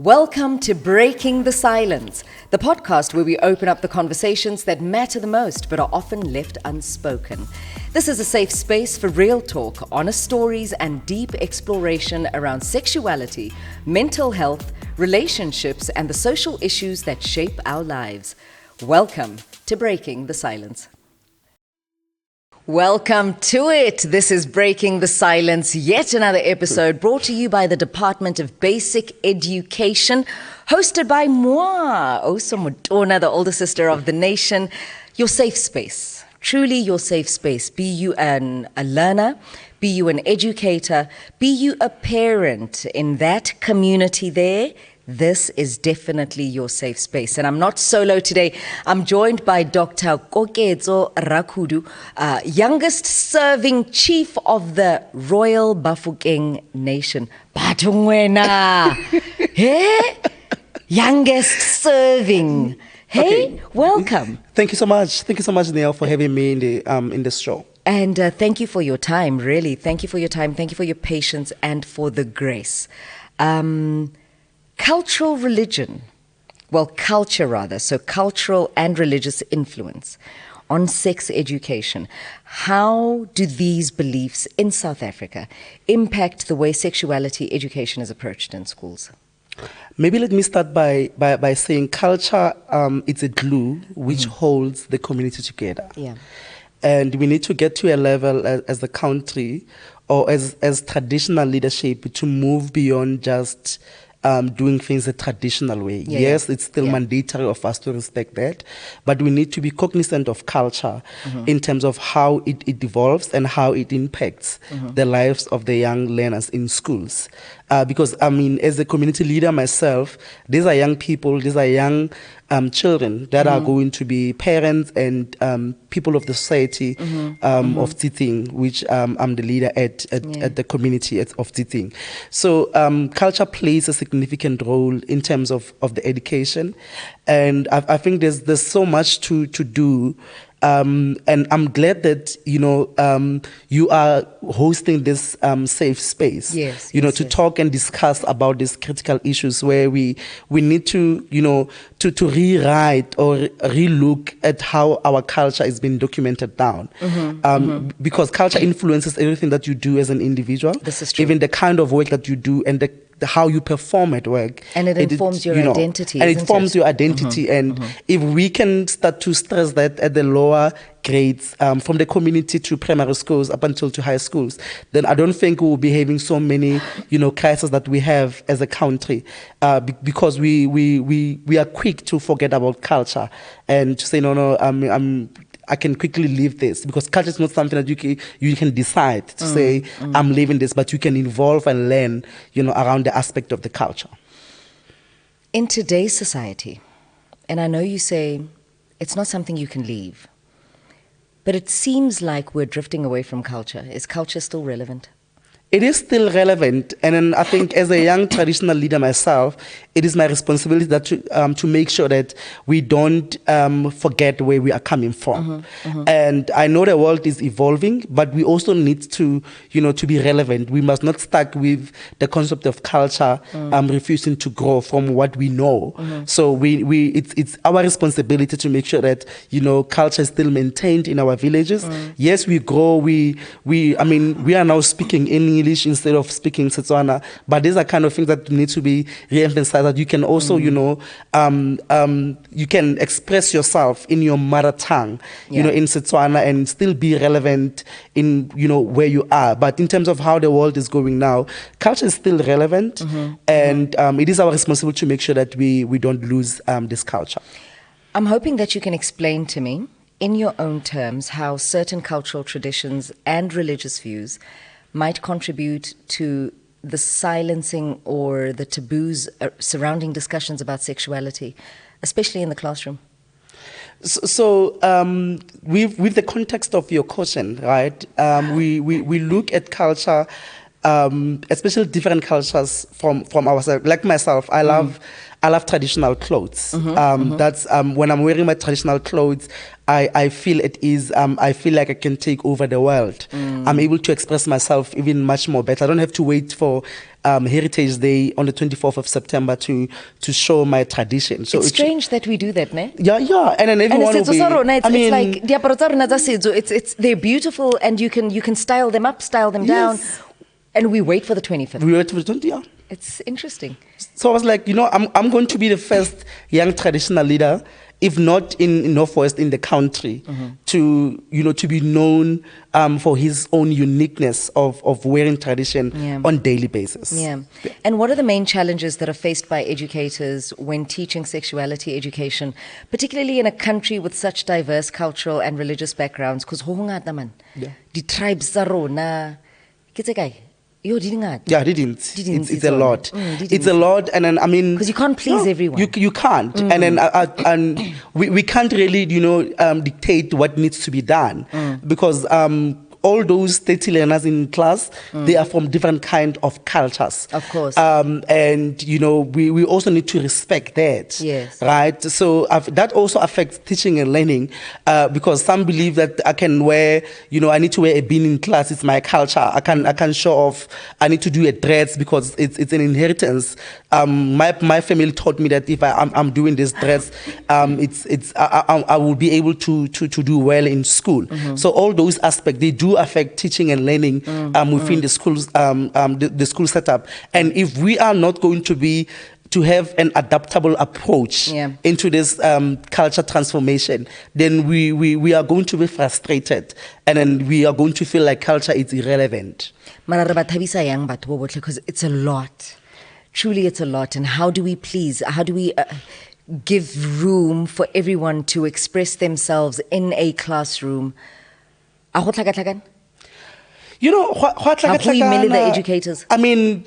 Welcome to Breaking the Silence, the podcast where we open up the conversations that matter the most but are often left unspoken. This is a safe space for real talk, honest stories, and deep exploration around sexuality, mental health, relationships, and the social issues that shape our lives. Welcome to Breaking the Silence. Welcome to it. This is Breaking the Silence, yet another episode brought to you by the Department of Basic Education, hosted by moi, Oso Motona, the older sister of the nation. Your safe space, truly your safe space. Be you a learner, be you an educator, be you a parent in that community there. This is definitely your safe space. And I'm not solo today. I'm joined by Dr. Koketso Rakhudu, youngest serving chief of the Royal Bafokeng Nation. Batungwena. Hey? Youngest serving. Hey, okay. Welcome. Thank you so much. Thank you so much, Neil, for having me in this show. And thank you for your time, really. Thank you for your time. Thank you for your patience and for the grace. Cultural religion, so cultural and religious influence on sex education. How do these beliefs in South Africa impact the way sexuality education is approached in schools? Maybe let me start by saying culture, it's a glue which holds the community together. Yeah. And we need to get to a level as a country or as traditional leadership to move beyond just doing things the traditional way. Yes, it's still mandatory of us to respect that, but we need to be cognizant of culture in terms of how it evolves and how it impacts the lives of the young learners in schools. Because, I mean, as a community leader myself, these are young people, these are young children that are going to be parents and people of the society of Tziting, which I'm the leader at the community of Tziting. So culture plays a significant role in terms of the education. And I think there's so much to do. And I'm glad that, you are hosting this safe space, to talk and discuss about these critical issues where we need to, to rewrite or relook at how our culture is being documented down. Because culture influences everything that you do as an individual. This is true. Even the kind of work that you do and how you perform at work. And it informs your identity. And it forms your identity. And if we can start to stress that at the lower grades, from the community to primary schools up until to high schools, then I don't think we will be having so many, crises that we have as a country, because we are quick to forget about culture and to say, I can quickly leave this, because culture is not something that you can decide to say, I'm leaving this, but you can evolve and learn, around the aspect of the culture. In today's society, and I know you say it's not something you can leave, but it seems like we're drifting away from culture. Is culture still relevant? It is still relevant, and then I think as a young traditional leader myself, it is my responsibility that to make sure that we don't forget where we are coming from. And I know the world is evolving, but we also need to, to be relevant. We must not stuck with the concept of culture refusing to grow from what we know. So it's our responsibility to make sure that culture is still maintained in our villages. Yes, we grow. We are now speaking English instead of speaking Setswana, but these are kind of things that need to be re-emphasized, that you can also, you can express yourself in your mother tongue, in Setswana, and still be relevant in, where you are. But in terms of how the world is going now, culture is still relevant, and it is our responsibility to make sure that we don't lose this culture. I'm hoping that you can explain to me, in your own terms, how certain cultural traditions and religious views might contribute to the silencing or the taboos surrounding discussions about sexuality, especially in the classroom. So with the context of your question, right, we look at culture, especially different cultures from ourselves. Like myself, I love I love traditional clothes. That's when I'm wearing my traditional clothes, I feel it is. I feel like I can take over the world. I'm able to express myself even much more better. I don't have to wait for Heritage Day on the 24th of September to show my tradition. So it's strange that we do that, ne? Yeah, and then everyone will be. It's like diaparo tsa rona tsa setso, it's they're beautiful and you can style them up, style them down, and we wait for the 25th. We wait for the 20th. Yeah. It's interesting. So I was like, I'm going to be the first young traditional leader, if not in Northwest, in the country, to be known for his own uniqueness of wearing tradition on daily basis. Yeah. And what are the main challenges that are faced by educators when teaching sexuality education, particularly in a country with such diverse cultural and religious backgrounds? Because the tribes tsa rona, ke tse kae? Yeah, it's a lot. It's a lot, and then because you can't please everyone. You can't, and then and we can't really dictate what needs to be done because all those 30 learners in class, they are from different kind of cultures. Of course. And, we also need to respect that. Yes. Right? So that also affects teaching and learning because some believe that I can wear, I need to wear a bean in class. It's my culture. I can show off. I need to do a dress because it's an inheritance. My family taught me that if I'm doing this dress, I will be able to do well in school. So all those aspects, they do affect teaching and learning within the schools, the school setup. And if we are not going to have an adaptable approach into this culture transformation, then we are going to be frustrated, and then we are going to feel like culture is irrelevant. Because it's a lot. Truly, it's a lot. And how do we give room for everyone to express themselves in a classroom? The educators. I mean,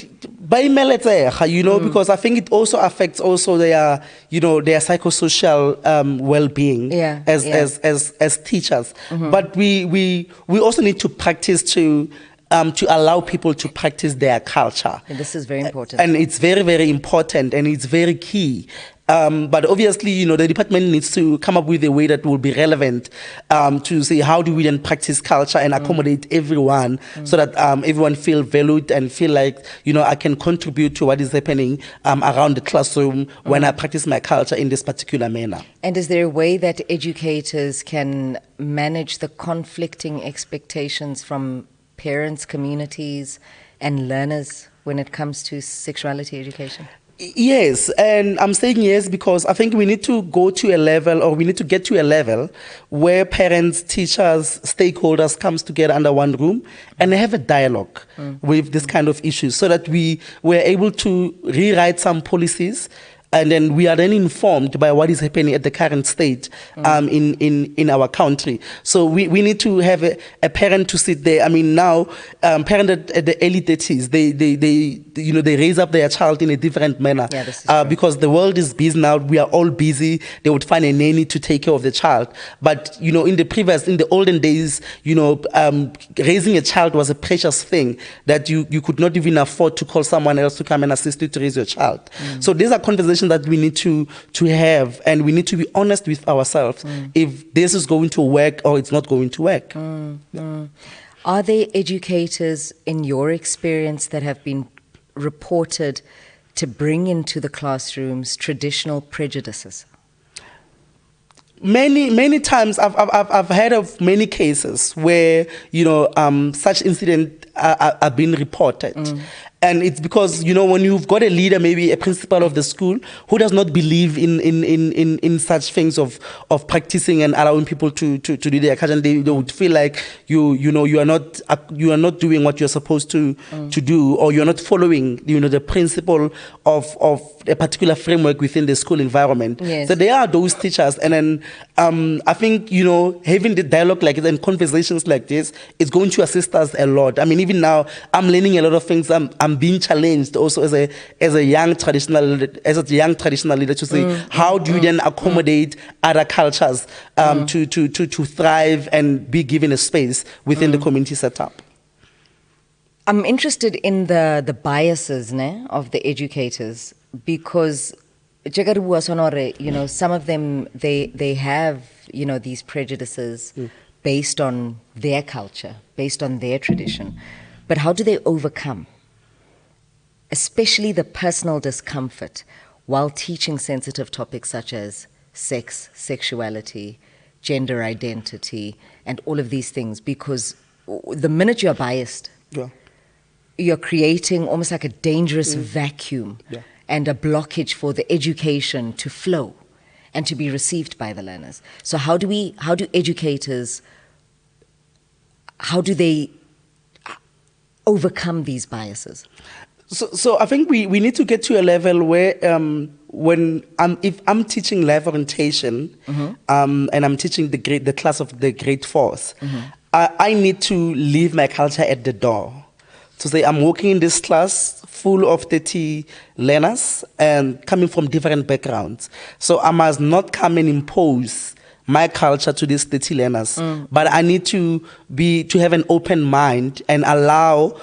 because I think it also affects their psychosocial well-being as teachers. But we also need to practice to allow people to practice their culture. And this is very important. And it's very, very important, and it's very key. But obviously, the department needs to come up with a way that will be relevant to say how do we then practice culture and accommodate everyone so that everyone feel valued and feel like, I can contribute to what is happening around the classroom when I practice my culture in this particular manner. And is there a way that educators can manage the conflicting expectations from parents, communities, and learners when it comes to sexuality education? Yes, and I'm saying yes because I think we need to go to a level, or we need to get to a level where parents, teachers, stakeholders comes together under one room and have a dialogue with this kind of issues so that we were able to rewrite some policies. And then we are then informed by what is happening at the current state in our country. So we need to have a parent to sit there. I mean, now parents at the early 30s, they raise up their child in a different manner. Yeah, this is because the world is busy now. We are all busy. They would find a nanny to take care of the child. But in the olden days, raising a child was a precious thing that you could not even afford to call someone else to come and assist you to raise your child. So these are conversations that we need to have, and we need to be honest with ourselves if this is going to work or it's not going to work. Are there educators in your experience that have been reported to bring into the classrooms traditional prejudices? Many times I've heard of many cases where such incidents are being reported. And it's because, when you've got a leader, maybe a principal of the school, who does not believe in such things of practicing and allowing people to do their culture, they would feel like you are not doing what you're supposed to do, or you're not following the principle of a particular framework within the school environment. Yes. So there are those teachers, and then I think having the dialogue like this and conversations like this is going to assist us a lot. I mean, even now I'm learning a lot of things. I'm being challenged also as a young traditional leader to say how do you then accommodate other cultures to thrive and be given a space within the community setup. I'm interested in the biases of the educators, because Jagarua Sonore, some of them, they have, these prejudices based on their culture, based on their tradition. But how do they overcome, especially the personal discomfort, while teaching sensitive topics such as sex, sexuality, gender identity, and all of these things? Because the minute you're biased, you're creating almost like a dangerous vacuum and a blockage for the education to flow and to be received by the learners. So how do educators, how do they overcome these biases? So I think we need to get to a level where if I'm teaching life orientation and I'm teaching the class of the grade 4s, I need to leave my culture at the door. To say I'm working in this class full of 30 learners and coming from different backgrounds. So I must not come and impose my culture to these 30 learners, but I need to have an open mind and allow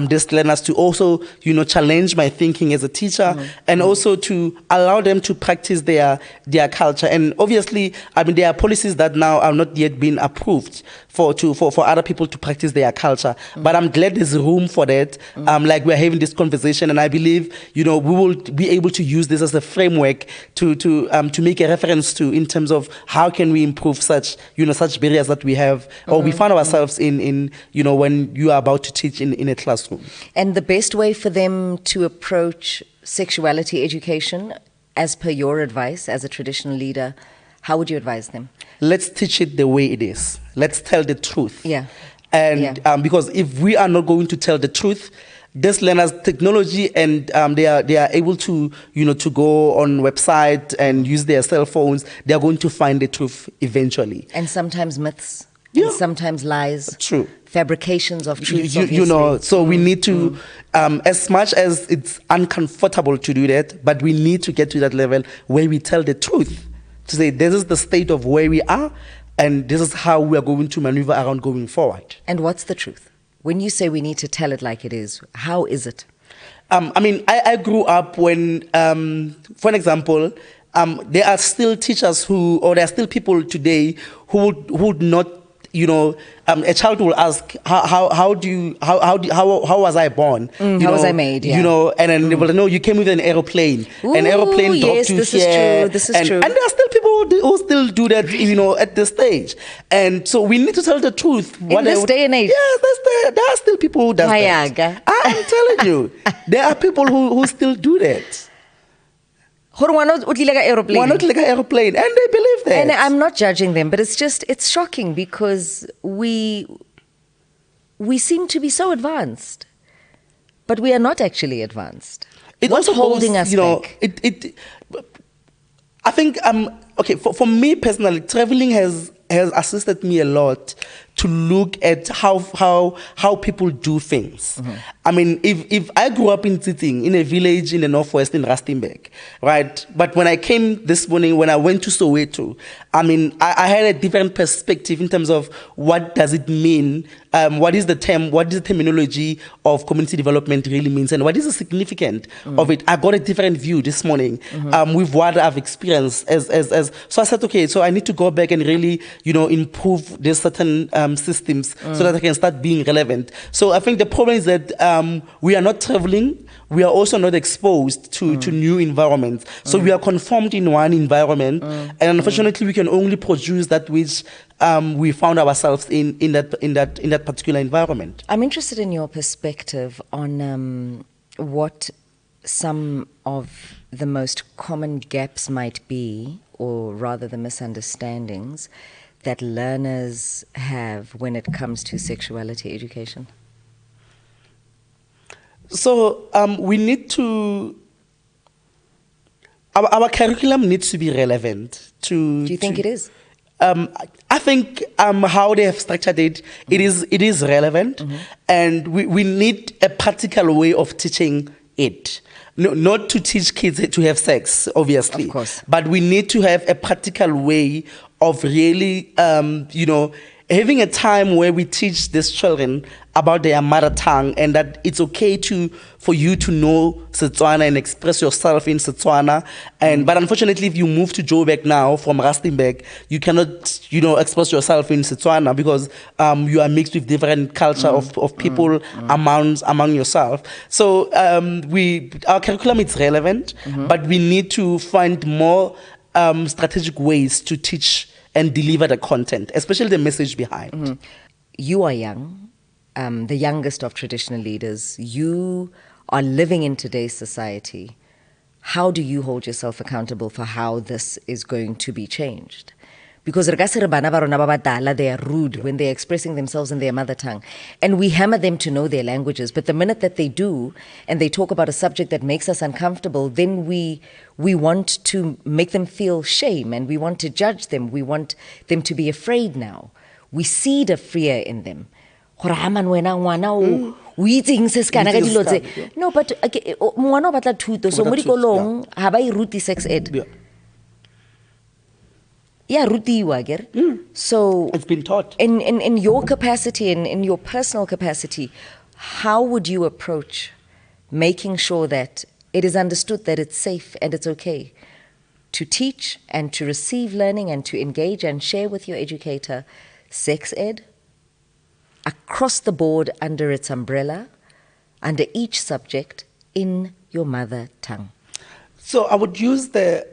these learners to also, challenge my thinking as a teacher, and also to allow them to practice their culture. And obviously, there are policies that now are not yet being approved for other people to practice their culture. But I'm glad there's room for that. Like we're having this conversation, and I believe, we will be able to use this as a framework to make a reference to in terms of how can we improve such barriers that we have or we find ourselves in when you are about to teach in a classroom. And the best way for them to approach sexuality education, as per your advice as a traditional leader, how would you advise them? Let's teach it the way it is. Let's tell the truth. Yeah. And because if we are not going to tell the truth, these learners, technology, and they are able to to go on website and use their cell phones. They are going to find the truth eventually. And sometimes myths. And sometimes lies. True. Fabrications of truth. So we need to, as much as it's uncomfortable to do that, but we need to get to that level where we tell the truth. To say this is the state of where we are, and this is how we are going to maneuver around going forward. And what's the truth? When you say we need to tell it like it is, how is it? I grew up when, for an example, there are still teachers there are still people today who would not, a child will ask, how was I born? How was I made? Yeah. And then they will know you came with an aeroplane. An aeroplane dropped you here. This is true. And there are still people who still do that, at this stage. And so we need to tell the truth. In this day and age. Yes, there are still people who do that. I'm telling you, there are people who still do that. One not like an aeroplane, and they believe that. And I'm not judging them, but it's shocking because we seem to be so advanced, but we are not actually advanced. What's holding us back? I think for me personally, traveling has assisted me a lot to look at how people do things. If I grew up in Tsiting, in a village in the northwest in Rustenburg, right? But when I came this morning, when I went to Soweto, I had a different perspective in terms of what does it mean, what is the terminology of community development really means, and what is the significance of it. I got a different view this morning with what I've experienced so I said, okay, so I need to go back and really, improve these certain systems so that I can start being relevant. So I think the problem is that we are not traveling. We are also not exposed to new environments. So we are conformed in one environment, and unfortunately, we can only produce that which we found ourselves in that particular environment. I'm interested in your perspective on what some of the most common gaps might be, or rather the misunderstandings that learners have when it comes to sexuality education. So we need to, our curriculum needs to be relevant to... Do you think it is? I think how they have structured it, it is relevant, and we need a practical way of teaching it. No, not to teach kids to have sex, obviously. Of course. But we need to have a practical way of really, having a time where we teach these children about their mother tongue, and that it's okay for you to know Setswana and express yourself in Setswana. And but unfortunately, if you move to Joburg now from Rustenburg, you cannot, express yourself in Setswana because you are mixed with different culture of people among yourself. So our curriculum is relevant, but we need to find more strategic ways to teach and deliver the content, especially the message behind. You are young, the youngest of traditional leaders. You are living in today's society. How do you hold yourself accountable for how this is going to be changed? Because they are rude when they're expressing themselves in their mother tongue. And we hammer them to know their languages. But the minute that they do, and they talk about a subject that makes us uncomfortable, then we want to make them feel shame, and we want to judge them. We want them to be afraid now. We seed a fear in them. No, but ngwana o batla thuto, so mo dikolong ha ba iruti sex ed. Yeah, rutiwa, So it's been taught. In your capacity, in your personal capacity, how would you approach making sure that it is understood that it's safe and it's okay to teach and to receive learning and to engage and share with your educator sex ed across the board under its umbrella, under each subject in your mother tongue? So I would use the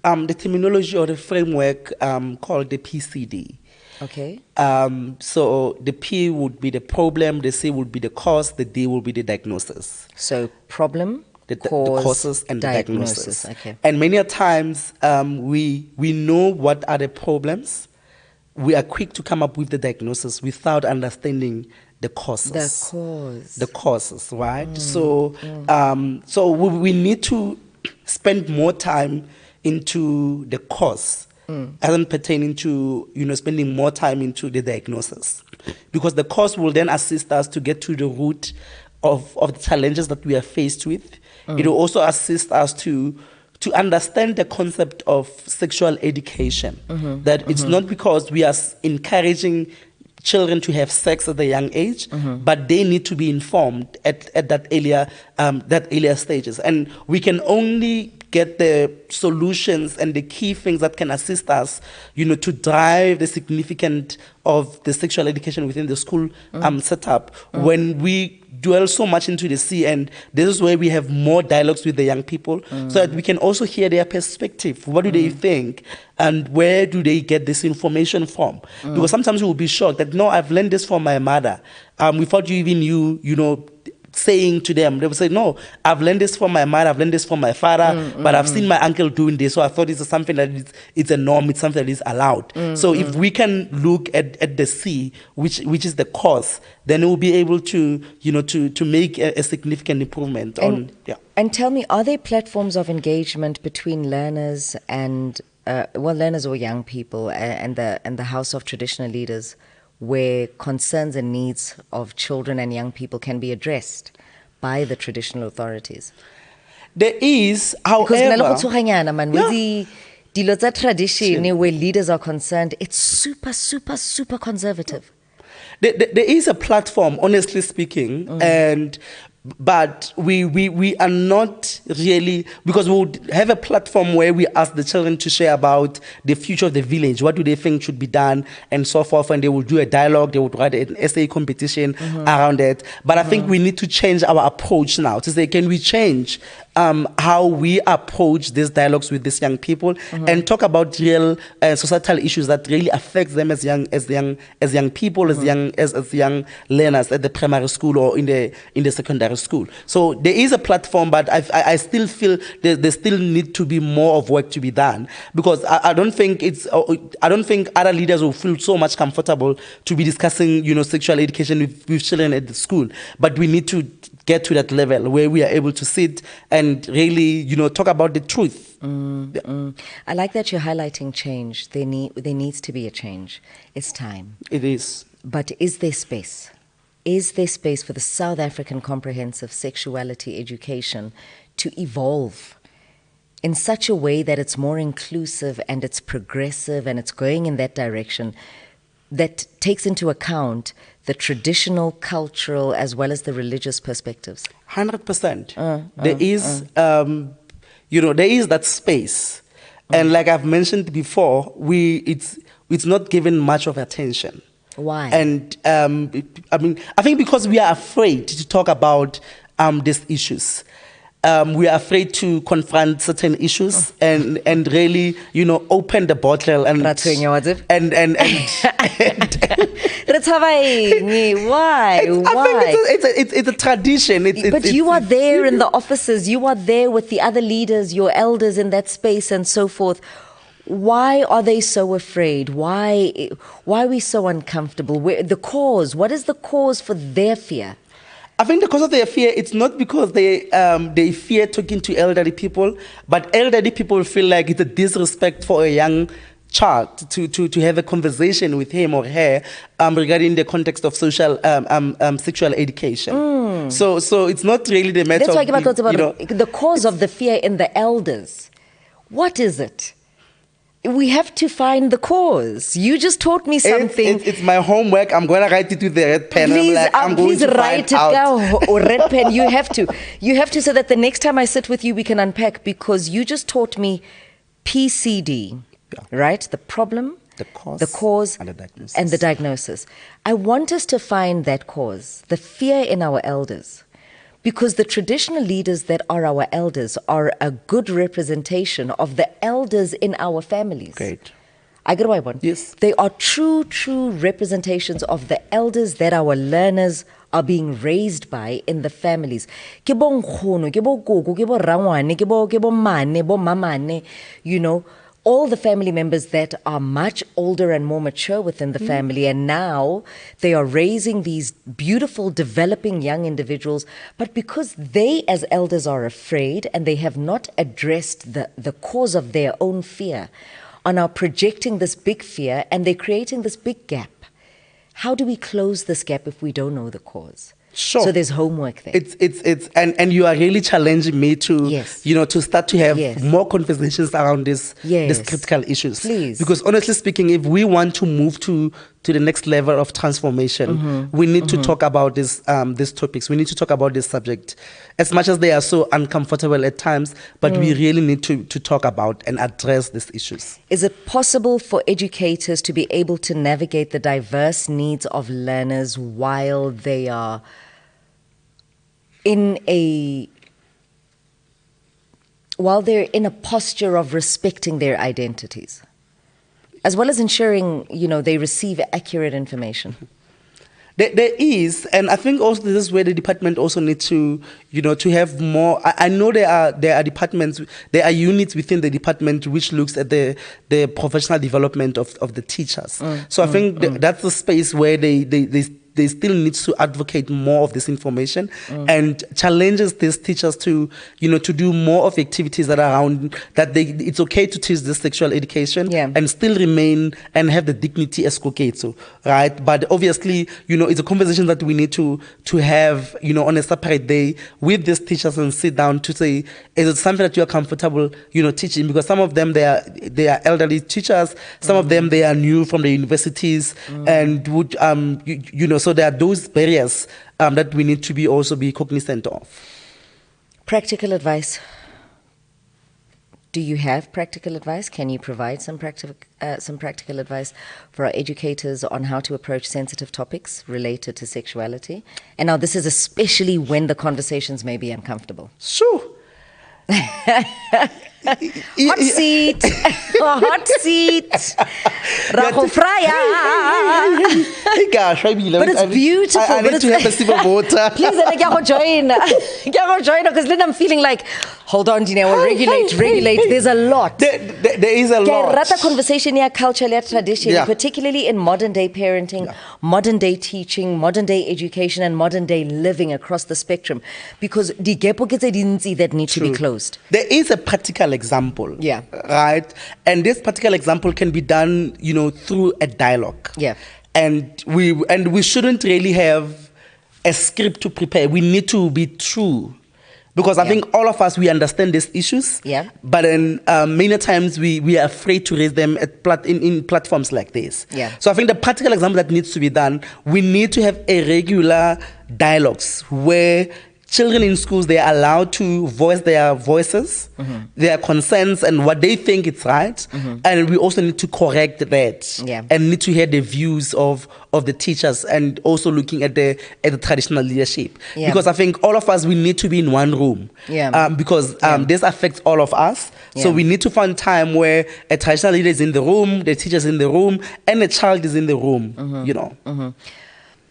terminology or the framework called the PCD. Okay. So the P would be the problem, the C would be the cause, the D will be the diagnosis. So problem, the causes, and diagnosis. Okay. And many a times we know what are the problems. We are quick to come up with the diagnosis without understanding the causes. The causes, right? So we need to spend more time into the cause as pertaining to spending more time into the diagnosis, because the cause will then assist us to get to the root of the challenges that we are faced with. It will also assist us to understand the concept of sexual education, that it's not because we are encouraging children to have sex at a young age, but they need to be informed at that earlier stages. And we can only get the solutions and the key things that can assist us, to drive the significance of the sexual education within the school setup when we dwell so much into the C, and this is where we have more dialogues with the young people so that we can also hear their perspective. What do they think, and where do they get this information from? Because sometimes we will be shocked that, no, I've learned this from my mother, without you even saying to them. They will say, no, I've learned this from my mother, I've learned this from my father, but I've seen my uncle doing this, so I thought it's something that it's a norm, it's something that is allowed. So if we can look at the C, which is the cause, then we'll be able to to make a significant improvement. And tell me, are there platforms of engagement between learners and learners or young people and the House of Traditional Leaders, where concerns and needs of children and young people can be addressed by the traditional authorities? There is, however... Dilo tsa tradition where leaders are concerned, it's super, super, super conservative. There is a platform, honestly speaking, but we are not really, because we would have a platform where we ask the children to share about the future of the village, what do they think should be done, and so forth, and they will do a dialogue, they would write an essay competition around it. But I think we need to change our approach now to say, can we change how we approach these dialogues with these young people and talk about real societal issues that really affect them as young people, as young learners at the primary school or in the secondary school. So there is a platform, but I still feel there still need to be more of work to be done, because I don't think other leaders will feel so much comfortable to be discussing sexual education with children at the school, but we need to get to that level where we are able to sit and really, talk about the truth. I like that you're highlighting change. There needs to be a change. It's time. It is. But is there space? Is there space for the South African comprehensive sexuality education to evolve in such a way that it's more inclusive and it's progressive and it's going in that direction? that takes into account the traditional, cultural, as well as the religious perspectives? 100%. There is, there is that space. And like I've mentioned before, it's not given much of attention. Why? And I think because we are afraid to talk about these issues. We are afraid to confront certain issues and really, open the bottle and Why? I think it's a tradition. But you are there in the offices. You are there with the other leaders, your elders in that space, and so forth. Why are they so afraid? Why are we so uncomfortable? The cause. What is the cause for their fear? I think the cause of their fear, it's not because they fear talking to elderly people, but elderly people feel like it's a disrespect for a young child to have a conversation with him or her regarding the context of social sexual education. So it's not really the matter. That's why the cause of the fear in the elders. What is it? We have to find the cause. You just taught me something. It's my homework. I'm going to write it with the red pen. Please, I'm going please to write it down. Or red pen. You have to. You have to, so that the next time I sit with you, we can unpack. Because you just taught me PCD, right? The problem, the cause, and the diagnosis. I want us to find that cause, the fear in our elders. Because the traditional leaders that are our elders are a good representation of the elders in our families. Great. I get what I want. Yes. They are true representations of the elders that our learners are being raised by in the families. Ke bo nkgono, ke bo koko, ke bo rangwane, ke bo mane, bo mamane, all the family members that are much older and more mature within the family, and now they are raising these beautiful, developing young individuals. But because they as elders are afraid and they have not addressed the cause of their own fear, are now projecting this big fear, and they're creating this big gap. How do we close this gap if we don't know the cause? Sure. So there's homework there. And you are really challenging me to, to start to have more conversations around these critical issues. Please. Because honestly speaking, if we want to move to the next level of transformation, we need to talk about these topics. We need to talk about this subject, as much as they are so uncomfortable at times, but we really need to talk about and address these issues. Is it possible for educators to be able to navigate the diverse needs of learners while they are while they're in a posture of respecting their identities, as well as ensuring, they receive accurate information? There is, and I think also this is where the department also needs to, to have more. I know there are departments, there are units within the department which looks at the professional development of the teachers. So I think that's the space where they still need to advocate more of this information and challenges these teachers to, to do more of activities that are around that it's okay to teach this sexual education and still remain and have the dignity as koketso, right? But obviously, it's a conversation that we need to have, on a separate day with these teachers and sit down to say, is it something that you are comfortable, teaching? Because some of them, they are elderly teachers, some of them, they are new from the universities and would, so there are those barriers that we need to be cognizant of. Practical advice. Do you have practical advice? Can you provide some practical advice for our educators on how to approach sensitive topics related to sexuality? And now this is especially when the conversations may be uncomfortable. Sure. Hot seat. Hot seat. Raho Fraya. Hey gosh, but it's beautiful. I need to have a sip of water. Please, I can't join. Because then I'm feeling like, hold on, regulate. There's a lot. There is a lot. Rata conversation here, culture, tradition, particularly in modern day parenting, modern day teaching, modern day education, and modern day living across the spectrum. Because the gapockets that need to be closed. There is a practical example. Right? And this practical example can be done, through a dialogue. And we shouldn't really have a script to prepare. We need to be true. Because I think all of us, we understand these issues. Yeah. But then many times we are afraid to raise them at in platforms like this. Yeah. So I think the practical example that needs to be done, we need to have a regular dialogues where children in schools, they are allowed to voice their voices, their concerns, and what they think is right. And we also need to correct that, and need to hear the views of the teachers, and also looking at the traditional leadership. Because I think all of us, we need to be in one room. Because this affects all of us. So we need to find time where a traditional leader is in the room, the teacher is in the room, and the child is in the room. You know.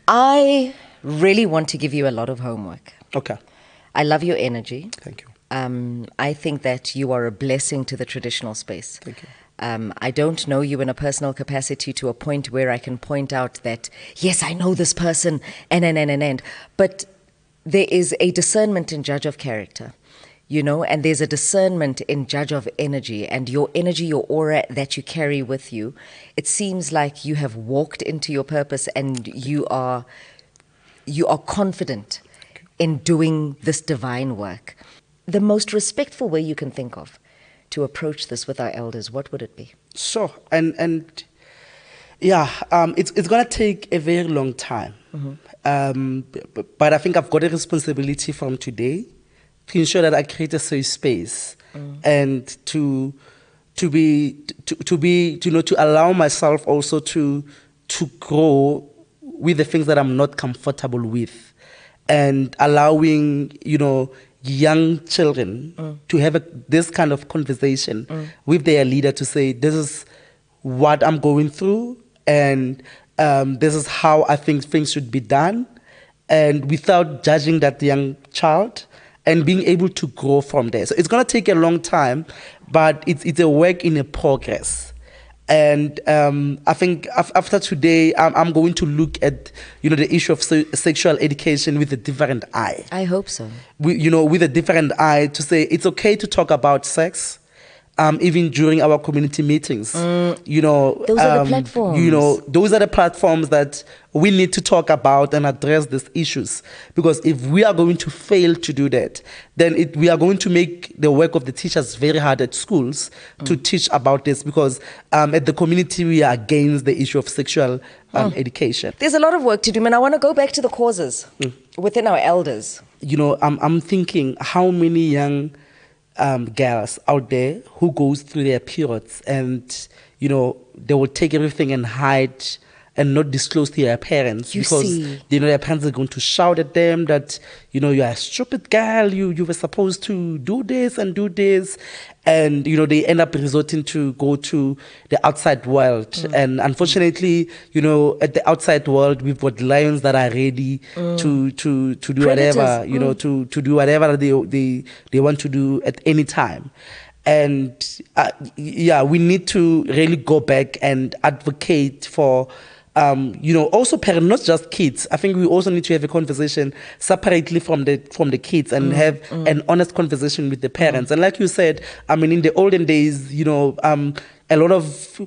I really want to give you a lot of homework. Okay. I love your energy. Thank you. I think that you are a blessing to the traditional space. Thank you. I don't know you in a personal capacity to a point where I can point out that, yes, I know this person, and. But there is a discernment in judge of character, you know, and there's a discernment in judge of energy, and your energy, your aura that you carry with you. It seems like you have walked into your purpose, and you are confident in doing this divine work. The most respectful way you can think of to approach this with our elders, what would it be? Sure. And yeah, it's going to take a very long time. But I think I've got a responsibility from today to ensure that I create a safe space and to allow myself also to grow with the things that I'm not comfortable with. And allowing, you know, young children to have this kind of conversation with their leader to say, this is what I'm going through, and this is how I think things should be done, and without judging that young child, and being able to grow from there. So it's going to take a long time, but it's a work in a progress. And I think after today, I'm going to look at, you know, the issue of sexual education with a different eye. I hope so. With a different eye, to say it's okay to talk about sex, even during our community meetings. You know, those are the platforms. You know, those are the platforms that we need to talk about and address these issues. Because if we are going to fail to do that, then we are going to make the work of the teachers very hard at schools to teach about this. Because at the community, we are against the issue of sexual education. There's a lot of work to do, and I want to go back to the causes within our elders. You know, I'm thinking how many young girls out there who goes through their periods, and you know, they will take everything and hide and not disclose to their parents because they know their parents are going to shout at them that, you know, you're a stupid girl, you were supposed to do this and do this. And, you know, they end up resorting to go to the outside world. And unfortunately, you know, at the outside world, we've got lions that are ready to do Predators. Whatever, you know, to do whatever they want to do at any time. And yeah, we need to really go back and advocate for, you know, also parents, not just kids. I think we also need to have a conversation separately from the kids and have an honest conversation with the parents. And like you said, I mean, in the olden days, you know, a lot of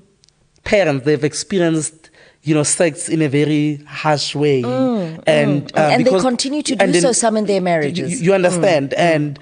parents, they've experienced, you know, sex in a very harsh way. And they continue to do so, some in their marriages. You understand? And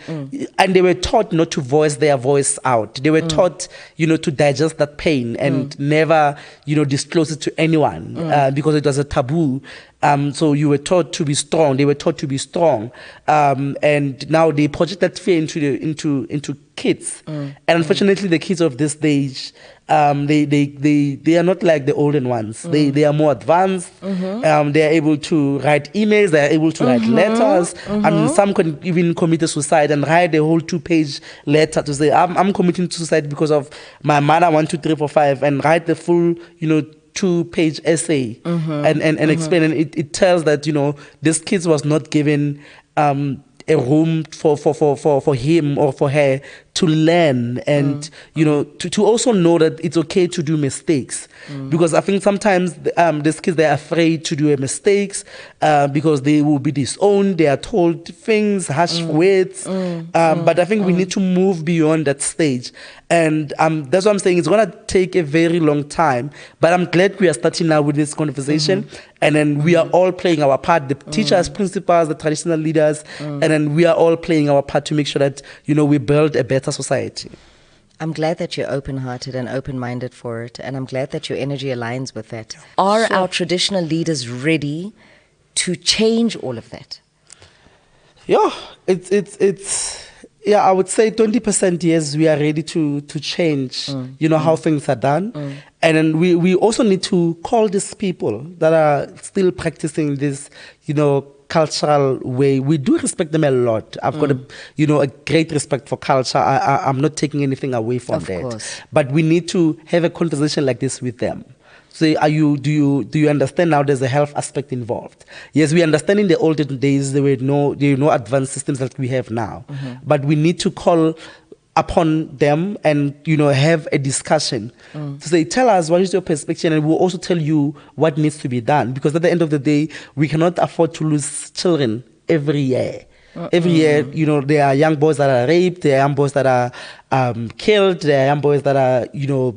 they were taught not to voice their voice out. They were taught, you know, to digest that pain and never, you know, disclose it to anyone because it was a taboo. So you were taught to be strong. They were taught to be strong. And now they project that fear into kids. And unfortunately, the kids of this stage, they are not like the olden ones. They are more advanced. They are able to write emails. They are able to write letters. I mean, some can even commit a suicide and write a whole 2-page letter to say, I'm committing suicide because of my mother 1, 2, 3, 4, 5, and write the full, you know, 2-page essay and explain. And it tells that, you know, this kid was not given a room for him or for her to learn and, you know, to also know that it's okay to do mistakes. Because I think sometimes these kids, they're afraid to do mistakes because they will be disowned. They are told things, harsh words. But I think we need to move beyond that stage. And that's what I'm saying. It's going to take a very long time. But I'm glad we are starting now with this conversation. And then we are all playing our part. The teachers, principals, the traditional leaders. And then we are all playing our part to make sure that, you know, we build a better society. I'm glad that you're open-hearted and open-minded for it. And I'm glad that your energy aligns with that. Are our traditional leaders ready to change all of that? Yeah, I would say 20% yes, we are ready to change, you know, how things are done. And then we also need to call these people that are still practicing this, you know, cultural way. We do respect them a lot. I've got a great respect for culture. I'm not taking anything away from that. Course. But we need to have a conversation like this with them. Say, do you understand now there's a health aspect involved? Yes, we understand in the olden days there were no advanced systems that we have now. But we need to call upon them and, you know, have a discussion to say, tell us what is your perspective, and we'll also tell you what needs to be done. Because at the end of the day, we cannot afford to lose children every year. Every year, you know, there are young boys that are raped, there are young boys that are killed, there are young boys that are, you know,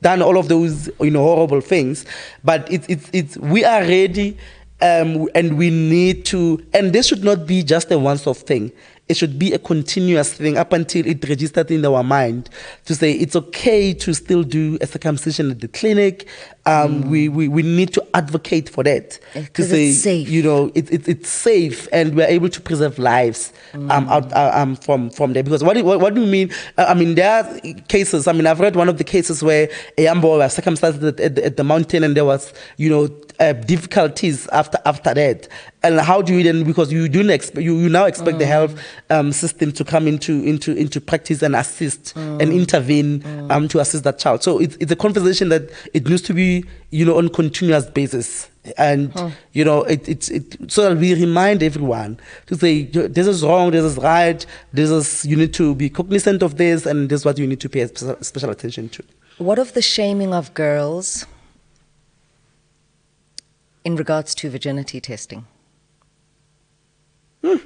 done all of those, you know, horrible things. But it's we are ready, and we need to, and this should not be just a once-off thing. It should be a continuous thing up until it registered in our mind to say it's okay to still do a circumcision at the clinic. We need to advocate for that. To say, it's safe. You know, it's safe, and we're able to preserve lives from there. Because what do you mean? I mean, there are cases. I mean, I've read one of the cases where a young boy was circumcised at the mountain, and there was, you know, difficulties after that. And how do you then? Because you do you now expect the health system to come into practice and assist and intervene to assist that child. So it's a conversation that it needs to be, you know, on continuous basis. And you know, it's so that we remind everyone to say this is wrong, this is right, you need to be cognizant of this, and this is what you need to pay special attention to. What of the shaming of girls in regards to virginity testing? Do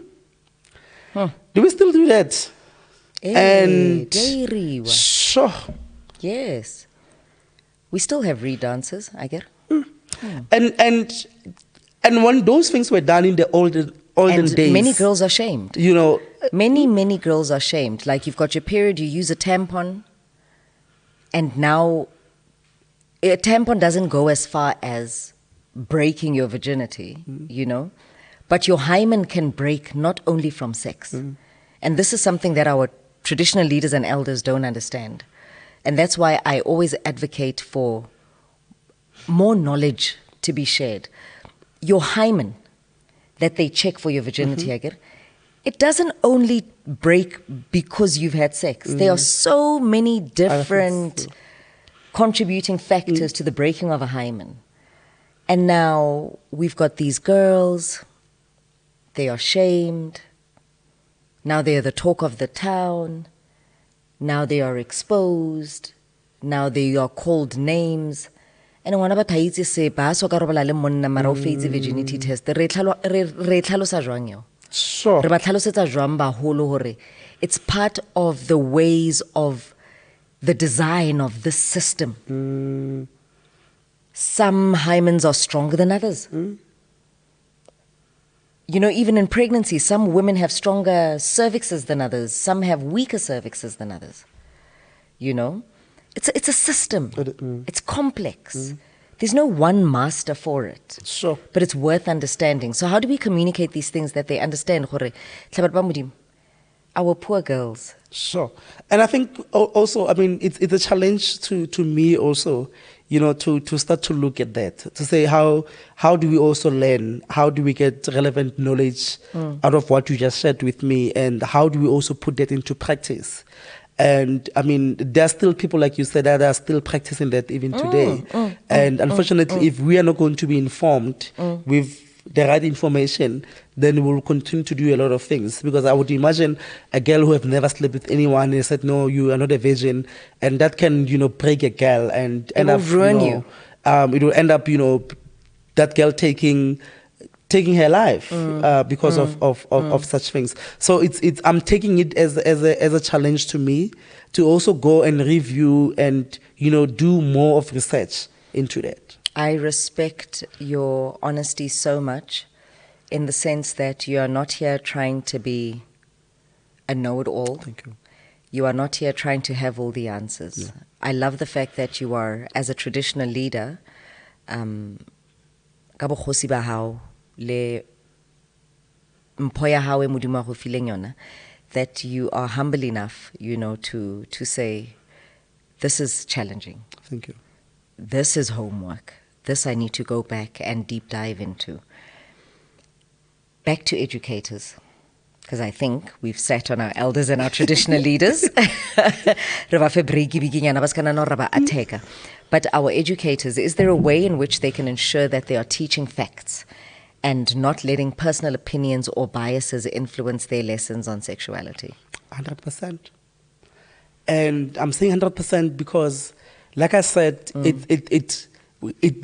we still do that? And sure. Yes. We still have re-dances, I get. And when those things were done in the olden days, many girls are shamed. You know, many girls are shamed. Like, you've got your period, you use a tampon, and now a tampon doesn't go as far as breaking your virginity, you know, but your hymen can break not only from sex. And this is something that our traditional leaders and elders don't understand. And that's why I always advocate for more knowledge to be shared. Your hymen that they check for your virginity, it doesn't only break because you've had sex. There are so many different contributing factors to the breaking of a hymen. And now we've got these girls, they are shamed. Now they are the talk of the town. Now they are exposed. Now they are called names. And one about Haiti say, "Ba so ka robala le monna mara o feitse virginity test." Re tlhalosa jwang yo? Sure. Re ba tlhalosetsa jwang baholo hore it's part of the ways of the design of this system. Some hymens are stronger than others. You know, even in pregnancy, some women have stronger cervixes than others. Some have weaker cervixes than others. You know, it's a system. It's complex. There's no one master for it. Sure. But it's worth understanding. So how do we communicate these things that they understand? Our poor girls. Sure. And I think also, I mean, it's a challenge to me also, you know, to start to look at that, to say how do we also learn, how do we get relevant knowledge out of what you just shared with me, and how do we also put that into practice? And I mean, there are still people, like you said, that are still practicing that even today. And unfortunately, if we are not going to be informed with the right information, then we'll continue to do a lot of things. Because I would imagine a girl who have never slept with anyone and said, no, you are not a virgin, and that can, break a girl and it will ruin you. It will end up, that girl taking her life because of such things. So I'm taking it as a challenge to me to also go and review and do more of research into that. I respect your honesty so much, in the sense that you are not here trying to be a know-it-all. Thank you. You are not here trying to have all the answers. Yeah. I love the fact that you are, as a traditional leader, ka bokgosi ba hao le mpho ya hao e Modimo a go fileng yona, that you are humble enough, to say, this is challenging. Thank you. This is homework. This I need to go back and deep dive into. Back to educators, because I think we've sat on our elders and our traditional leaders. But our educators, is there a way in which they can ensure that they are teaching facts and not letting personal opinions or biases influence their lessons on sexuality? 100%. And I'm saying 100% because, like I said, it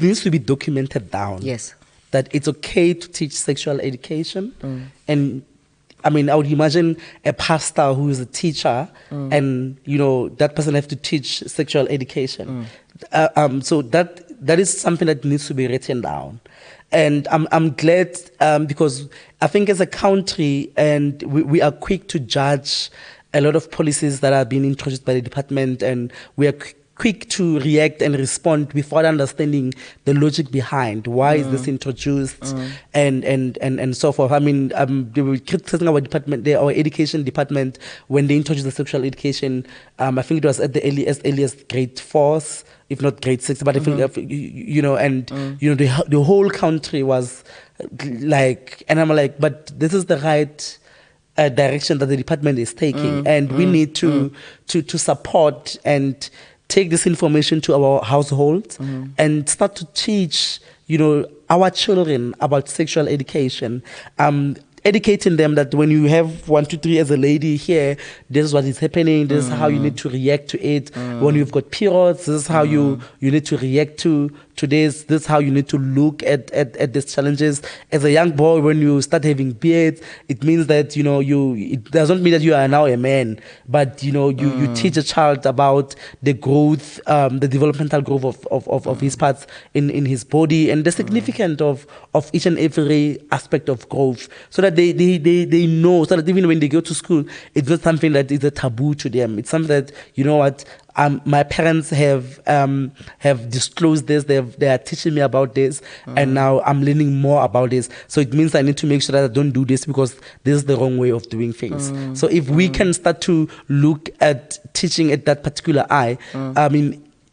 needs to be documented down. Yes. That it's okay to teach sexual education. And I would imagine a pastor who is a teacher and, that person have to teach sexual education. So that is something that needs to be written down. And I'm glad because I think as a country, and we are quick to judge a lot of policies that are being introduced by the department, and we are quick to react and respond without understanding the logic behind why is this introduced and so forth. They were criticizing our department, our education department, when they introduced the sexual education. I think it was at the earliest grade 4th, if not grade 6. But I think the whole country was like, and I'm like, but this is the right direction that the department is taking, and we need to support and take this information to our households and start to teach, our children about sexual education. Educating them that when you have 1, 2, 3 as a lady here, this is what is happening, this is how you need to react to it. When you've got periods, this is how you need to react to this is how you need to look at these challenges. As a young boy, when you start having beards, it means that, it doesn't mean that you are now a man, but, you teach a child about the growth, the developmental growth of his parts in his body, and the significance of each and every aspect of growth, so that they know, so that even when they go to school, it's not something that is a taboo to them. It's something that, my parents have disclosed this. They are teaching me about this, and now I'm learning more about this. So it means I need to make sure that I don't do this because this is the wrong way of doing things. So if we can start to look at teaching at that particular eye,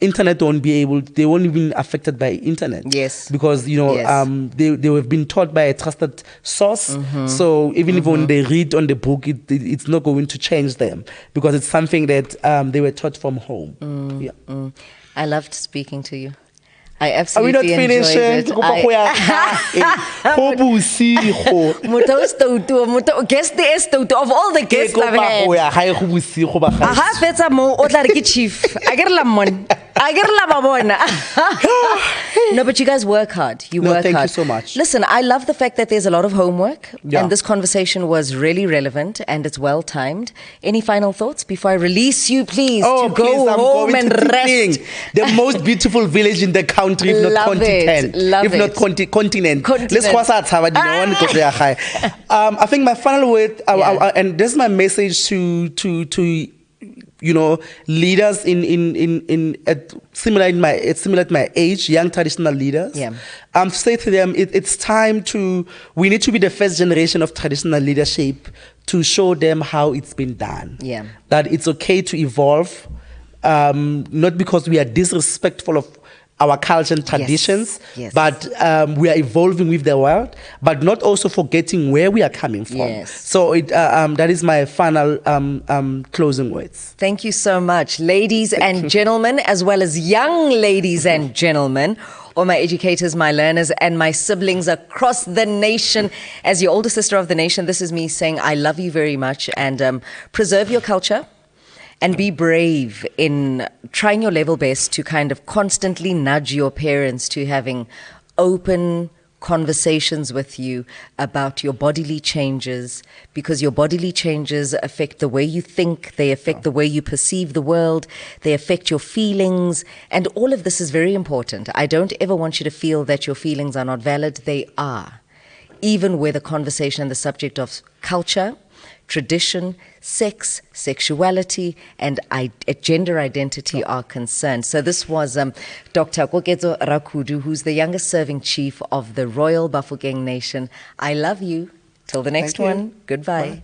internet won't be able, they won't even affected by internet. Yes. Because, they have been taught by a trusted source. So even if when they read on the book, it's not going to change them because it's something that they were taught from home. Yeah. I loved speaking to you. I absolutely enjoyed it. Guess the estout of all the guests I've had. Aha, fetsa mo o tla re ke chief. No, but you guys work hard. You work hard. Thank you so much. Listen, I love the fact that there's a lot of homework, and this conversation was really relevant and it's well timed. Any final thoughts before I release you, please, to go home and rest? The most beautiful village in the country, if not continent. Continent. I think my final word, and this is my message to leaders similar to my age, young traditional leaders. Say to them, it's time we need to be the first generation of traditional leadership to show them how it's been done. That it's okay to evolve, not because we are disrespectful of our culture and traditions, but we are evolving with the world, but not also forgetting where we are coming from. So that is my final closing words. Thank you so much, ladies and gentlemen, as well as young ladies and gentlemen. all my educators, my learners, and my siblings across the nation. As your older sister of the nation, this is me saying I love you very much, and preserve your culture. And be brave in trying your level best to kind of constantly nudge your parents to having open conversations with you about your bodily changes, because your bodily changes affect the way you think, they affect the way you perceive the world, they affect your feelings, and all of this is very important. I don't ever want you to feel that your feelings are not valid. They are. Even where the conversation and the subject of culture, tradition, sex, sexuality, and gender identity are concerned. So this was Dr. Kokezo Rakudu, who's the youngest serving chief of the Royal Bafokeng Nation. I love you. Till the next one. Goodbye. Bye.